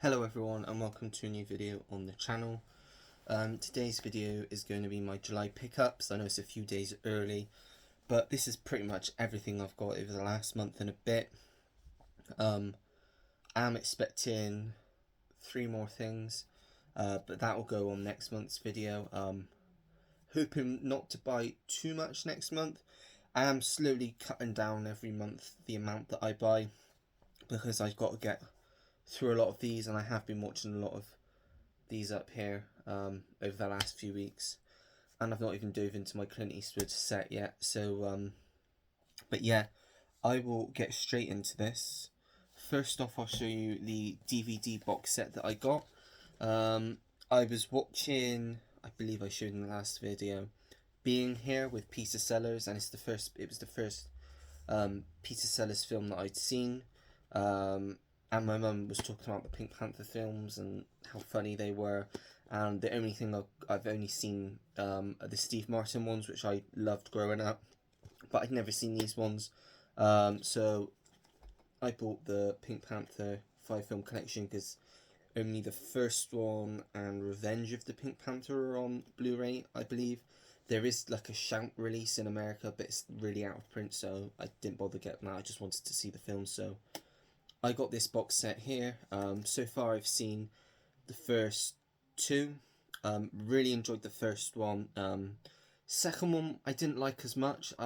Hello everyone and welcome to a new video on the channel. Today's video is going to be my July pickups. I know it's a few days early, but this is pretty much everything I've got over the last month and a bit. I'm expecting 3 more things, but that will go on next month's video. Hoping not to buy too much next month. I am slowly cutting down every month the amount that I buy because I've got to get through a lot of these, and I have been watching a lot of these up here over the last few weeks, and I've not even dove into my Clint Eastwood set yet. So but yeah, I will get straight into this. First off, I'll show you the DVD box set that I got. I was watching, I believe I showed in the last video, Being Here with Peter Sellers, and it was the first Peter Sellers film that I'd seen. And my mum was talking about the Pink Panther films and how funny they were. And the only thing I've only seen are the Steve Martin ones, which I loved growing up. But I'd never seen these ones. So I bought the Pink Panther 5-film collection because only the first one and Revenge of the Pink Panther are on Blu-ray, I believe. There is like a Shout release in America, but it's really out of print, so I didn't bother getting that. I just wanted to see the film, so I got this box set here. So far I've seen the first 2. Really enjoyed the first one. Second one I didn't like as much. I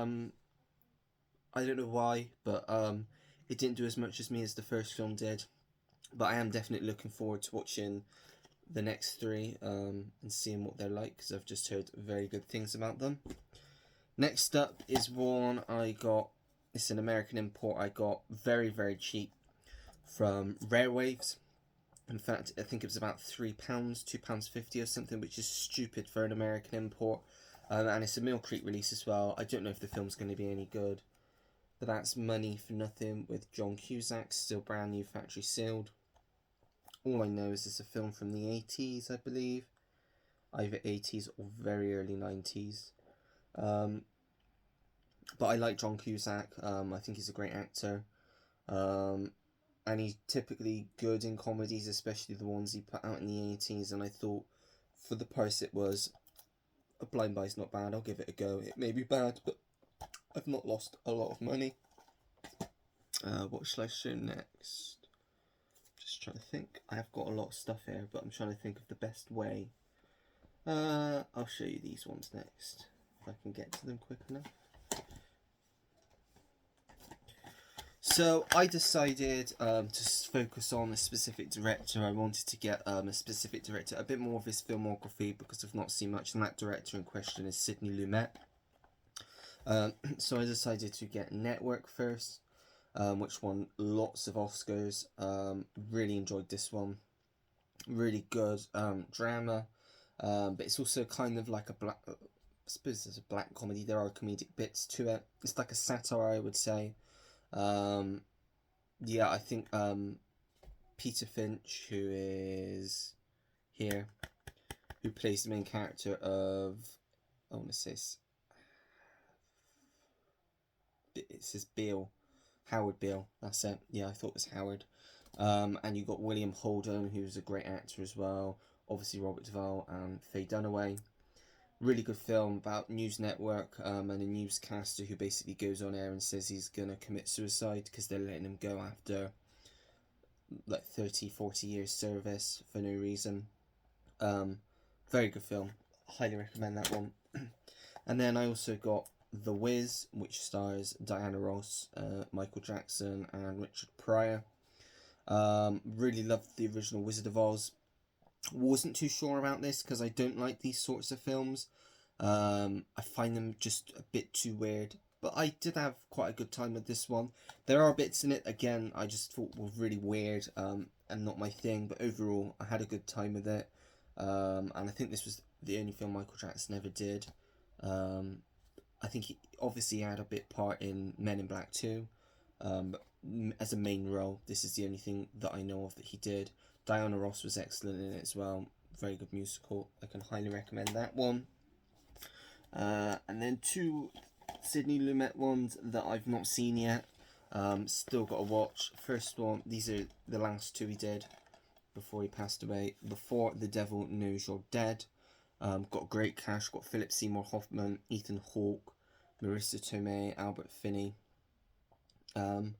don't know why, but it didn't do as much as me as the first film did. But I am definitely looking forward to watching the next 3 and seeing what they're like, because I've just heard very good things about them. Next up is one I got. It's an American import I got very, very cheap from Rare Waves. In fact, I think it was about £3, £2.50 or something, which is stupid for an American import. And it's a Mill Creek release as well. I don't know if the film's going to be any good, but that's Money for Nothing with John Cusack, still brand new, factory sealed. All I know is it's a film from the 80s, I believe. Either 80s or very early 90s. But I like John Cusack. I think he's a great actor. And he's typically good in comedies, especially the ones he put out in the 80s, and I thought for the price it was, A Blind Buy's not bad. I'll give it a go. It may be bad, but I've not lost a lot of money. What shall I show next? Just trying to think. I have got a lot of stuff here, but I'm trying to think of the best way. I'll show you these ones next, if I can get to them quick enough. So I decided to focus on a specific director. I wanted to get a specific director, a bit more of his filmography, because I've not seen much, and that director in question is Sidney Lumet. So I decided to get Network first, which won lots of Oscars. Really enjoyed this one. Really good drama, but it's also kind of like a black, I suppose it's a black comedy. There are comedic bits to it. It's like a satire, I would say. Yeah, I think Peter Finch, who is here, who plays the main character of, I want to say it says Beale, Howard Beale, that's it. Yeah, I thought it was Howard. And you got William Holden, who's a great actor as well. Obviously Robert Duvall and Faye Dunaway. Really good film about News Network and a newscaster who basically goes on air and says he's going to commit suicide because they're letting him go after like 30-40 years service for no reason. Very good film. Highly recommend that one. And then I also got The Wiz, which stars Diana Ross, Michael Jackson and Richard Pryor. Really loved the original Wizard of Oz. Wasn't too sure about this because I don't like these sorts of films. I find them just a bit too weird, but I did have quite a good time with this one. There are bits in it, again, I just thought were really weird and not my thing, but overall I had a good time with it. And I think this was the only film Michael Jackson ever did. I think he obviously had a bit part in Men in Black 2, but as a main role, this is the only thing that I know of that he did. Diana Ross was excellent in it as well. Very good musical. I can highly recommend that one. And then 2 Sidney Lumet ones that I've not seen yet. Still got to watch. First one, these are the last 2 he did. before he passed away. Before the Devil Knows You're Dead. Got great cast. Got Philip Seymour Hoffman, Ethan Hawke, Marissa Tomei, Albert Finney. I'm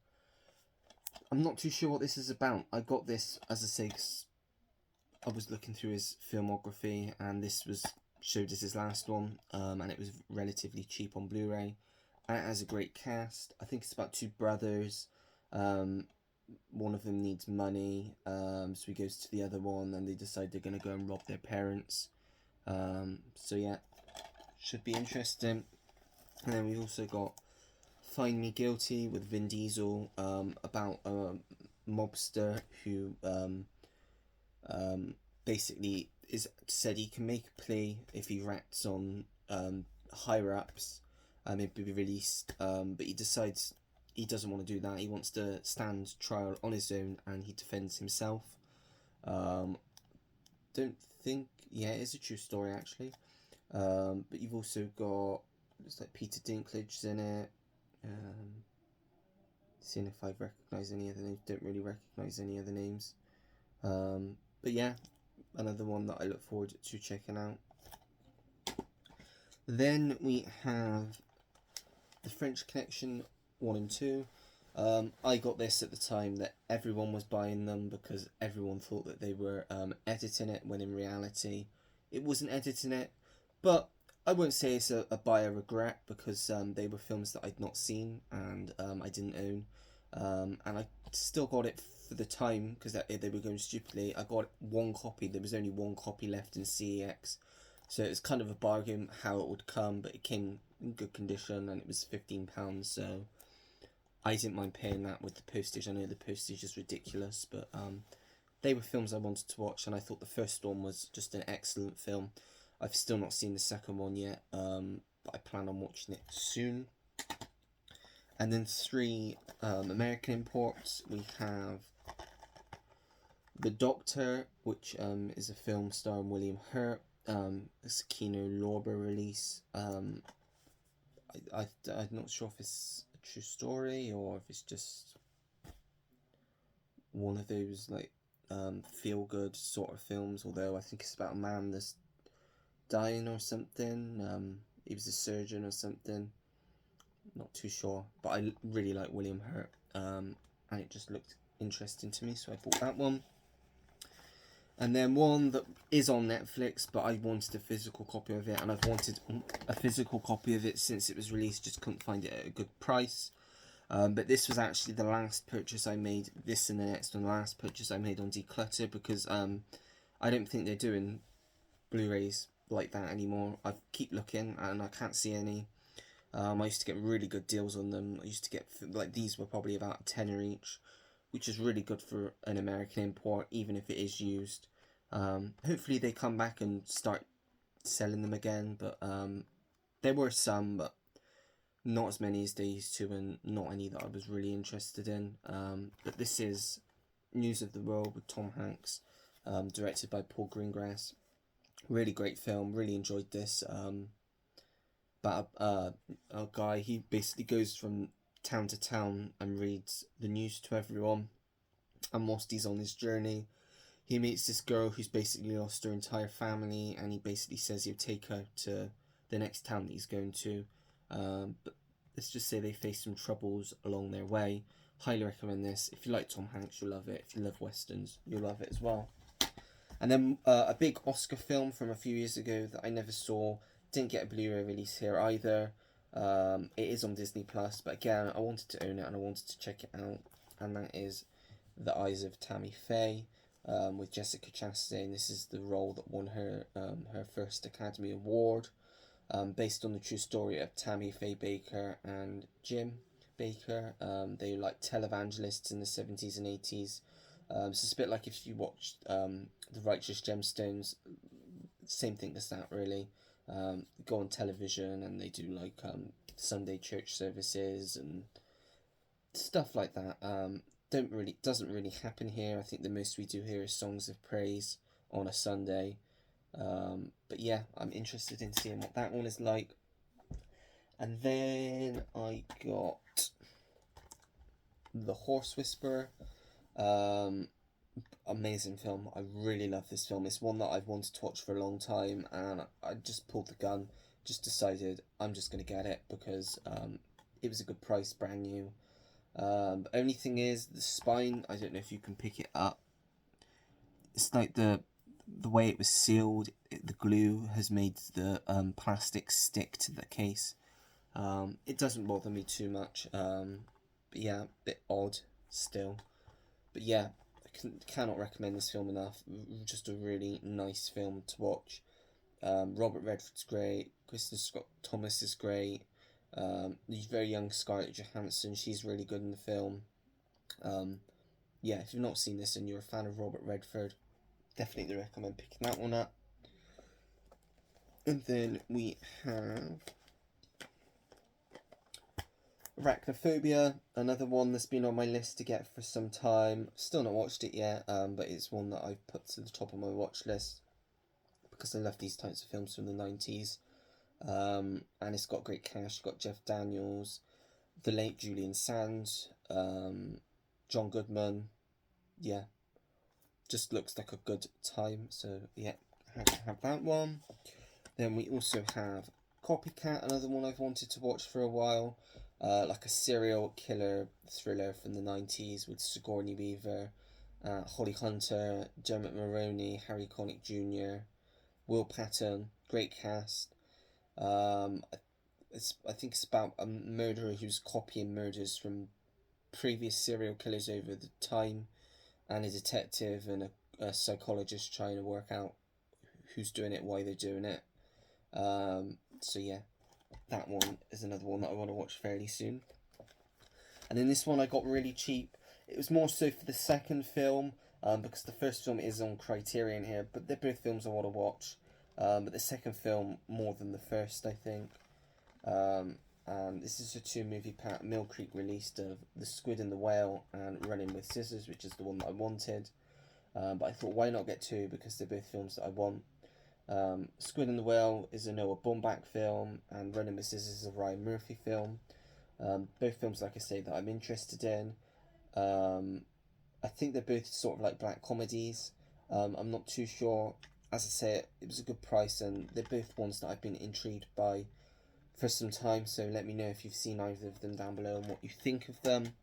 not too sure what this is about. I got this, as I say, 'cause I was looking through his filmography, and this was showed as his last one, and it was relatively cheap on Blu-ray. And it has a great cast. I think it's about two brothers. One of them needs money, so he goes to the other one, and they decide they're going to go and rob their parents. So yeah, should be interesting. And then we've also got Find Me Guilty with Vin Diesel, about a mobster who basically is said he can make a plea if he rats on higher ups, and be released. But he decides he doesn't want to do that. He wants to stand trial on his own, and he defends himself. Don't think, yeah, it is a true story actually. But you've also got, looks like Peter Dinklage's in it. Seeing if I've recognised any other names. Don't really recognise any other names. But yeah, another one that I look forward to checking out. Then we have The French Connection 1 and 2. I got this at the time that everyone was buying them because everyone thought that they were editing it, when in reality it wasn't editing it. But I won't say it's a buy a regret, because they were films that I'd not seen, and I didn't own. And I still got it for the time, because they were going stupidly. I got one copy. There was only one copy left in CEX. So it was kind of a bargain how it would come, but it came in good condition, and it was £15, so I didn't mind paying that with the postage. I know the postage is ridiculous, but they were films I wanted to watch, and I thought the first one was just an excellent film. I've still not seen the second one yet, but I plan on watching it soon. And then 3 American imports. We have The Doctor, which is a film starring William Hurt. It's a Kino Lorber release. I'm not sure if it's a true story or if it's just one of those like feel good sort of films, although I think it's about a man that's dying or something. He was a surgeon or something, not too sure, but I really like William Hurt, and it just looked interesting to me, so I bought that one. And then one that is on Netflix, but I wanted a physical copy of it, and I've wanted a physical copy of it since it was released, just couldn't find it at a good price. But this was actually the last purchase I made, this and the next one, the last purchase I made on Declutter, because I don't think they're doing Blu-rays like that anymore. I keep looking and I can't see any. I used to get really good deals on them. I used to get, like, these were probably about a tenner each, which is really good for an American import, even if it is used. Hopefully they come back and start selling them again, but there were some, but not as many as they used to, and not any that I was really interested in. But this is News of the World with Tom Hanks, directed by Paul Greengrass. Really great film, really enjoyed this. About a guy, he basically goes from town to town and reads the news to everyone, and whilst he's on his journey, he meets this girl who's basically lost her entire family, and he basically says he'll take her to the next town that he's going to. But let's just say they face some troubles along their way. Highly recommend this. If you like Tom Hanks, you'll love it. If you love westerns, you'll love it as well. And then a big Oscar film from a few years ago that I never saw. Didn't get a Blu-ray release here either. It is on Disney Plus, but again, I wanted to own it and I wanted to check it out. And that is The Eyes of Tammy Faye, with Jessica Chastain. This is the role that won her her first Academy Award, based on the true story of Tammy Faye Bakker and Jim Bakker. They were like televangelists in the 70s and 80s. So it's a bit like if you watched The Righteous Gemstones, same thing as that really. Go on television and they do like Sunday church services and stuff like that. Doesn't really happen here. I think the most we do here is songs of praise on a Sunday. But yeah, I'm interested in seeing what that one is like. And then I got The Horse Whisperer, amazing film. I really love this film. It's one that I've wanted to watch for a long time, and I just pulled the gun, just decided I'm just going to get it because it was a good price, brand new. Only thing is, the spine, I don't know if you can pick it up. It's like the way it was sealed, the glue has made the plastic stick to the case. It doesn't bother me too much, but yeah, a bit odd still. But yeah, cannot recommend this film enough. Just a really nice film to watch. Robert Redford's great. Kristen Scott Thomas is great. The very young Scarlett Johansson, she's really good in the film. Yeah, if you've not seen this and you're a fan of Robert Redford, definitely recommend picking that one up. And then we have Arachnophobia, another one that's been on my list to get for some time. Still not watched it yet, but it's one that I've put to the top of my watch list because I love these types of films from the 90s. And it's got great cast. You've got Jeff Daniels, the late Julian Sands, John Goodman. Yeah, just looks like a good time. So yeah, have that one. Then we also have Copycat, another one I've wanted to watch for a while. Like a serial killer thriller from the 90s with Sigourney Weaver, Holly Hunter, Dermot Mulroney, Harry Connick Jr., Will Patton, great cast. I think it's about a murderer who's copying murders from previous serial killers over the time, and a detective and a psychologist trying to work out who's doing it, why they're doing it. So yeah, that one is another one that I want to watch fairly soon. And then this one I got really cheap. It was more so for the second film, because the first film is on Criterion here, but they're both films I want to watch. But the second film more than the first, I think. And this is a 2-movie pack. Mill Creek released of The Squid and the Whale and Running with Scissors, which is the one that I wanted. But I thought, why not get two, because they're both films that I want. Squid and the Whale is a Noah Baumbach film, and Running with Scissors is a Ryan Murphy film. Both films, like I say, that I'm interested in. I think they're both sort of like black comedies. I'm not too sure. As I say, it was a good price, and they're both ones that I've been intrigued by for some time. So let me know if you've seen either of them down below and what you think of them.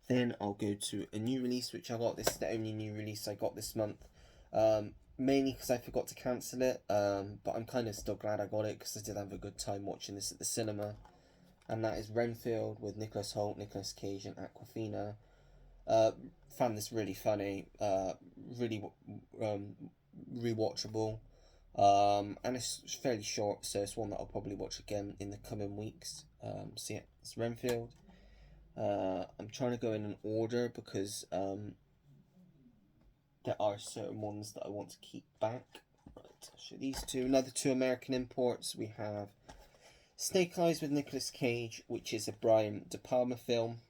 Then I'll go to a new release which I got. This is the only new release I got this month. Mainly because I forgot to cancel it, but I'm kind of still glad I got it because I did have a good time watching this at the cinema. And that is Renfield with Nicholas Hoult, Nicolas Cage, and Awkwafina. Found this really funny, really rewatchable, and it's fairly short, so it's one that I'll probably watch again in the coming weeks. So yeah, it's Renfield. I'm trying to go in an order because there are certain ones that I want to keep back. Right, I'll show these two. Another two American imports. We have Snake Eyes with Nicolas Cage, which is a Brian De Palma film.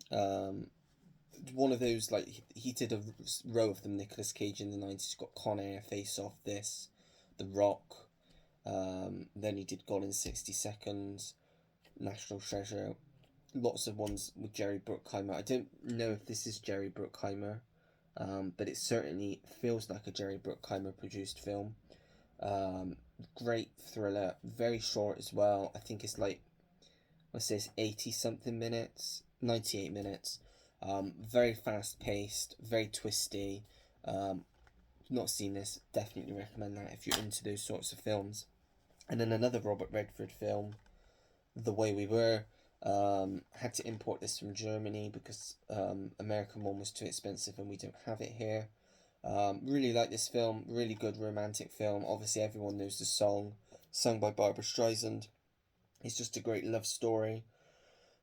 One of those, like, he did a row of them, Nicolas Cage in the 90s. Got Con Air, Face Off, this, The Rock. Then he did Gone in 60 Seconds, National Treasure. Lots of ones with Jerry Bruckheimer. I don't know if this is Jerry Bruckheimer, but it certainly feels like a Jerry Bruckheimer produced film. Great thriller, very short as well. I think it's like, let's say it's 80 something minutes, 98 minutes. Very fast paced, very twisty. Not seen this, definitely recommend that if you're into those sorts of films. And then another Robert Redford film, The Way We Were. Had to import this from Germany because American one was too expensive and we don't have it here. Really like this film, really good romantic film. Obviously everyone knows the song, sung by Barbra Streisand. It's just a great love story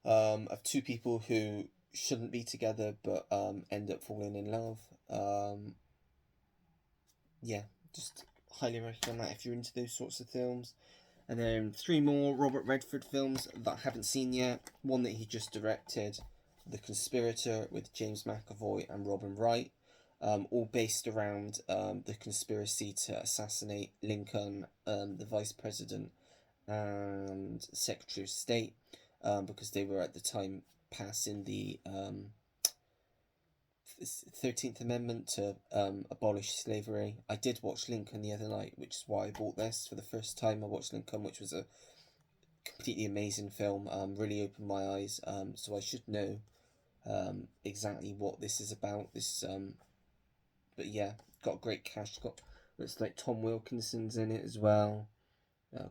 of two people who shouldn't be together but end up falling in love. Yeah, just highly recommend that if you're into those sorts of films. And then 3 more Robert Redford films that I haven't seen yet. One that he just directed, The Conspirator with James McAvoy and Robin Wright. All based around the conspiracy to assassinate Lincoln, the Vice President and Secretary of State, because they were at the time passing the 13th Amendment to abolish slavery. I did watch Lincoln the other night, which is why I bought this for the first time. I watched Lincoln, which was a completely amazing film. Really opened my eyes. So I should know exactly what this is about. But yeah, got great cast. Got looks like Tom Wilkinson's in it as well.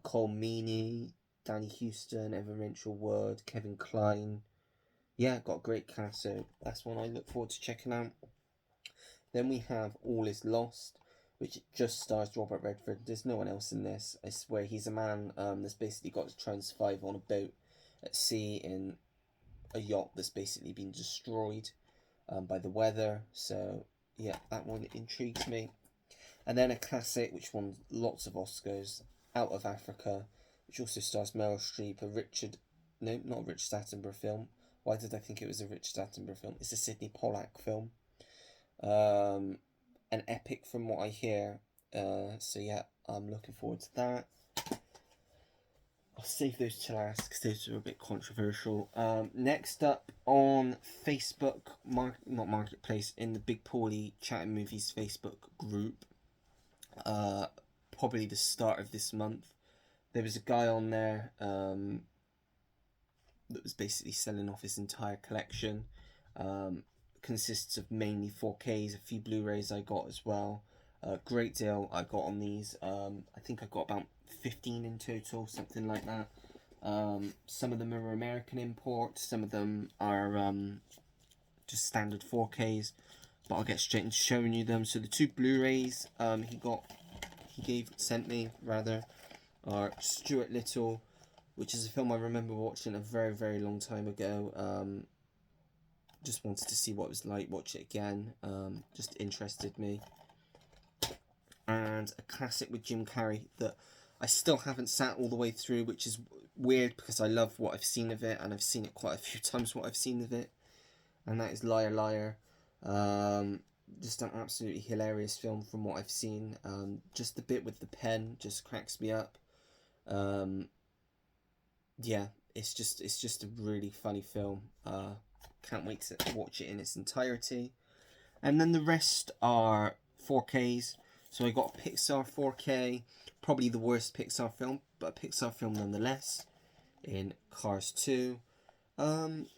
Cole Meany, Danny Houston, Evan Rachel Wood, Kevin Kline. Yeah, got a great cast, so that's one I look forward to checking out. Then we have All Is Lost, which just stars Robert Redford. There's no one else in this. I swear he's a man that's basically got to try and survive on a boat at sea in a yacht that's basically been destroyed by the weather. So yeah, that one intrigues me. And then a classic which won lots of Oscars, Out of Africa, which also stars Meryl Streep, not a Richard Attenborough film. Why did I think it was a Richard Attenborough film? It's a Sidney Pollack film. An epic from what I hear. So yeah, I'm looking forward to that. I'll save those to last because those are a bit controversial. Next up on Facebook, not Marketplace, in the Big Paulie Chatting Movies Facebook group, probably the start of this month, there was a guy on there that was basically selling off his entire collection. Consists of mainly 4Ks, a few Blu-rays I got as well. Great deal I got on these. I think I got about 15 in total, something like that. Some of them are American import, some of them are just standard 4Ks, but I'll get straight into showing you them. So the two Blu-rays sent me are Stuart Little, which is a film I remember watching a very, very long time ago. Just wanted to see what it was like, watch it again. Just interested me. And a classic with Jim Carrey that I still haven't sat all the way through, which is weird because I love what I've seen of it, and I've seen it quite a few times what I've seen of it. And that is Liar Liar. Just an absolutely hilarious film from what I've seen. Just the bit with the pen just cracks me up. Yeah, it's just a really funny film. Can't wait to watch it in its entirety. And then the rest are 4Ks. So I got a Pixar 4K, probably the worst Pixar film, but a Pixar film nonetheless, in Cars 2.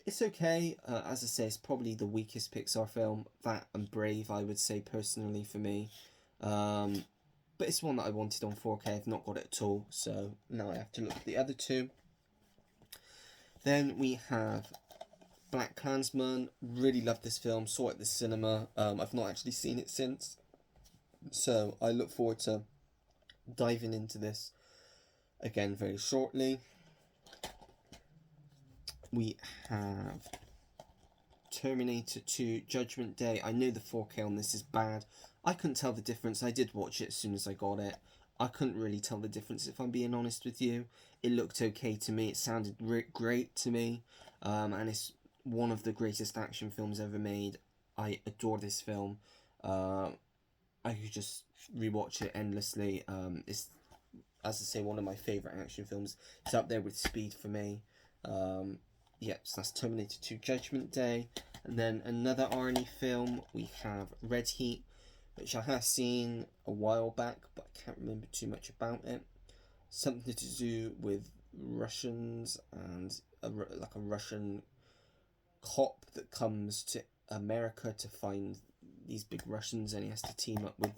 It's okay. As I say, it's probably the weakest Pixar film. That and Brave, I would say personally for me. But it's one that I wanted on 4K. I've not got it at all, so now I have to look at the other two. Then we have Black Klansman. Really loved this film. Saw it at the cinema. I've not actually seen it since, so I look forward to diving into this again very shortly. We have Terminator 2 Judgment Day. I know the 4K on this is bad. I couldn't tell the difference. I did watch it as soon as I got it. I couldn't really tell the difference, if I'm being honest with you. It looked okay to me. It sounded great to me. And it's one of the greatest action films ever made. I adore this film. I could just rewatch it endlessly. It's, as I say, one of my favourite action films. It's up there with Speed for me. Yeah, so that's Terminator 2 Judgment Day. And then another Arnie film, we have Red Heat, which I have seen a while back, but I can't remember too much about it. Something to do with Russians and a Russian cop that comes to America to find these big Russians, and he has to team up with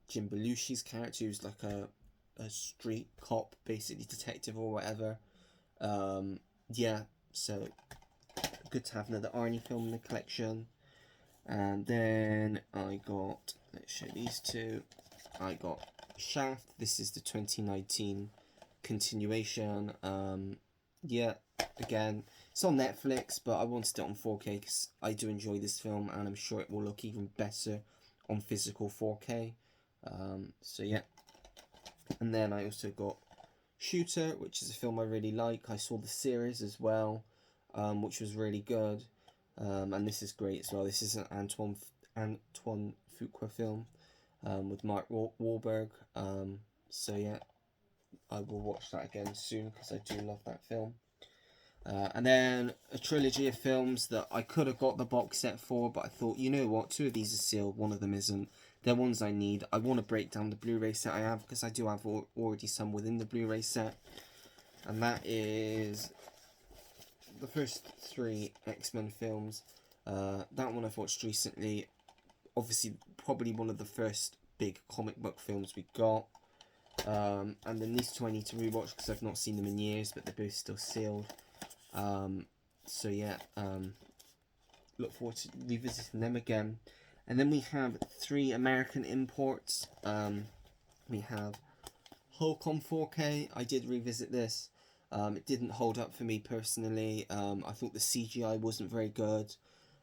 Jim Belushi's character, who's like a street cop, basically detective or whatever. Yeah, so good to have another Arnie film in the collection. And then I got, let's show these two. I got Shaft. This is the 2019 continuation. Yeah, again, it's on Netflix, but I wanted it on 4K because I do enjoy this film, and I'm sure it will look even better on physical 4K. So yeah. And then I also got Shooter, which is a film I really like. I saw the series as well, which was really good. And this is great as well. This is an Antoine Fuqua film with Mark Wahlberg. So yeah, I will watch that again soon because I do love that film. And then a trilogy of films that I could have got the box set for, but I thought, you know what, 2 of these are sealed, 1 of them isn't. They're ones I need. I want to break down the Blu-ray set I have, because I do have already some within the Blu-ray set. And that is the first 3 X-Men films. That one I've watched recently. Obviously, probably one of the first big comic book films we got. And then these 2 I need to rewatch because I've not seen them in years, but they're both still sealed. So yeah, look forward to revisiting them again. And then we have 3 American imports. We have Hulk on 4K. I did revisit this. It didn't hold up for me personally. I thought the CGI wasn't very good.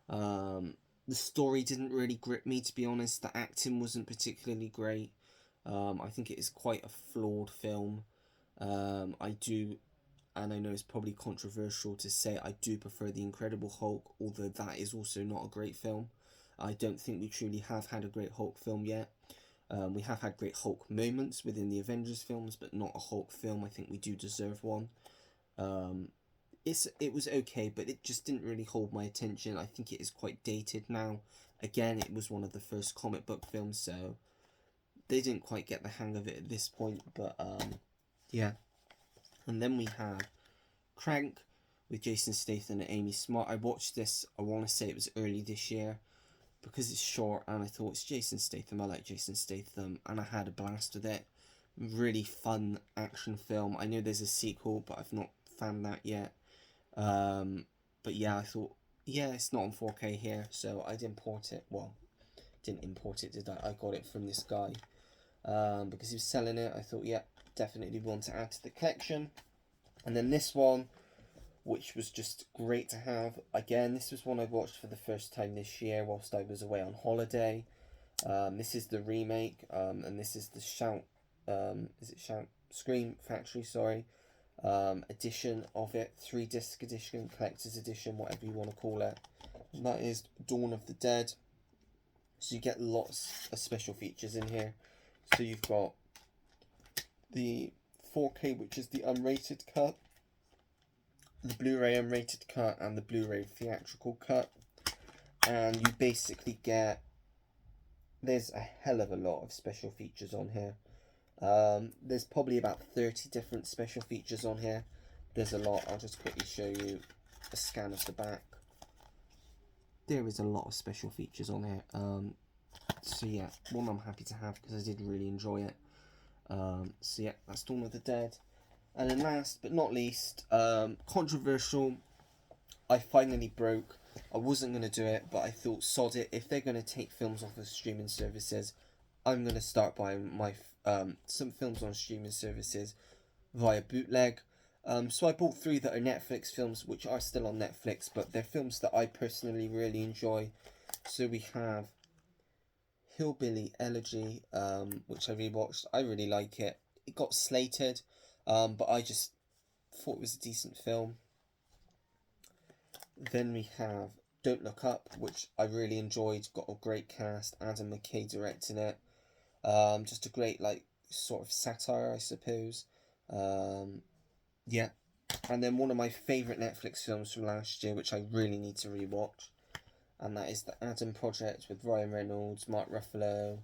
The story didn't really grip me, to be honest. The acting wasn't particularly great. I think it is quite a flawed film. And I know it's probably controversial to say, I do prefer The Incredible Hulk, although that is also not a great film. I don't think we truly have had a great Hulk film yet. We have had great Hulk moments within the Avengers films, but not a Hulk film. I think we do deserve one. It was okay, but it just didn't really hold my attention. I think it is quite dated now. Again, it was one of the first comic book films, so they didn't quite get the hang of it at this point, but yeah. And then we have Crank with Jason Statham and Amy Smart. I watched this, I want to say it was early this year, because it's short, and I thought, it's Jason Statham, I like Jason Statham, and I had a blast with it. Really fun action film. I know there's a sequel, but I've not found that yet. But yeah, I thought, yeah, it's not on 4K here, so I'd import it. Well, didn't import it, did I? I got it from this guy, because he was selling it. I thought, yeah, definitely want to add to the collection. And then this one, which was just great to have. Again, this was one I watched for the first time this year whilst I was away on holiday. This is the remake, and this is the Scream Factory, sorry, edition of it, 3-disc edition, collector's edition, whatever you want to call it. And that is Dawn of the Dead. So you get lots of special features in here. So you've got the 4K, which is the unrated cut, the Blu-ray unrated cut, and the Blu-ray theatrical cut. And you basically get, there's a hell of a lot of special features on here. There's probably about 30 different special features on here. There's a lot. I'll just quickly show you a scan of the back. There is a lot of special features on here. So yeah, one I'm happy to have because I did really enjoy it. So yeah, that's Dawn of the Dead. And then last but not least, controversial, I finally broke. I wasn't going to do it, but I thought, sod it, if they're going to take films off of streaming services, I'm going to start buying my some films on streaming services via bootleg. So I bought 3 that are Netflix films, which are still on Netflix, but they're films that I personally really enjoy. So we have Hillbilly Elegy, which I rewatched. I really like it. It got slated, but I just thought it was a decent film. Then we have Don't Look Up, which I really enjoyed. Got a great cast. Adam McKay directing it. Just a great, like, sort of satire, I suppose. Yeah. And then one of my favourite Netflix films from last year, which I really need to rewatch, and that is The Adam Project with Ryan Reynolds, Mark Ruffalo,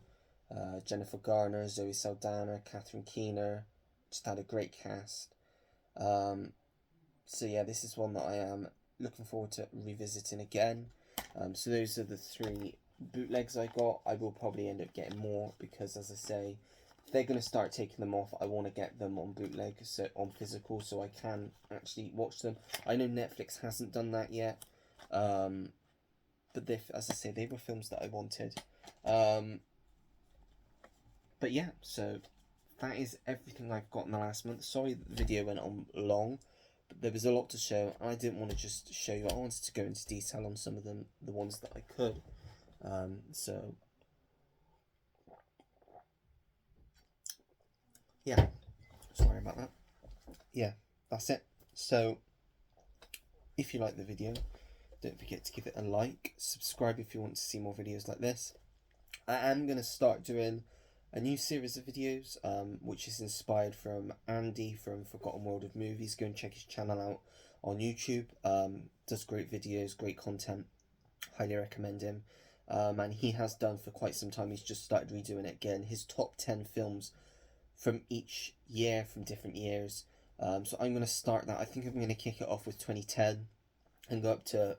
Jennifer Garner, Zoe Saldana, Catherine Keener. Just had a great cast. So yeah, this is one that I am looking forward to revisiting again. So those are the 3 bootlegs I got. I will probably end up getting more because, as I say, if they're going to start taking them off, I want to get them on bootleg, so on physical, so I can actually watch them. I know Netflix hasn't done that yet, but they, as I say, they were films that I wanted. But yeah, so that is everything I've got in the last month. Sorry the video went on long, but there was a lot to show. I didn't want to just show you. I wanted to go into detail on some of them, the ones that I could. So yeah, sorry about that. Yeah, that's it. So if you like the video, don't forget to give it a like, subscribe if you want to see more videos like this. I am going to start doing a new series of videos, which is inspired from Andy from Forgotten World of Movies. Go and check his channel out. on YouTube. Does great videos, great content. Highly recommend him. And he has done for quite some time. He's just started redoing it again. His top 10 films from each year, from different years. So I'm going to start that. I think I'm going to kick it off with 2010 and go up to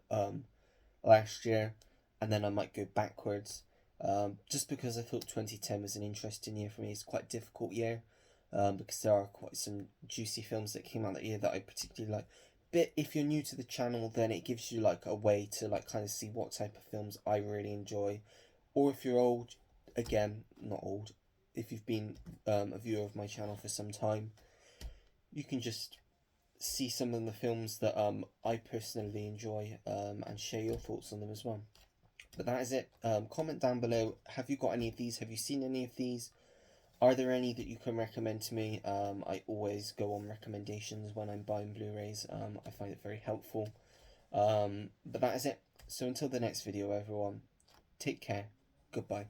last year, and then I might go backwards. Just because I thought 2010 was an interesting year for me. It's quite a difficult year, because there are quite some juicy films that came out that year that I particularly like. But if you're new to the channel, then it gives you like a way to like kind of see what type of films I really enjoy. Or if you're old, again, not old, if you've been a viewer of my channel for some time, you can just see some of the films that I personally enjoy, and share your thoughts on them as well. But that is it. Comment down below. Have you got any of these? Have you seen any of these? Are there any that you can recommend to me? I always go on recommendations when I'm buying Blu-rays. I find it very helpful. But that is it. So until the next video, everyone, take care. Goodbye.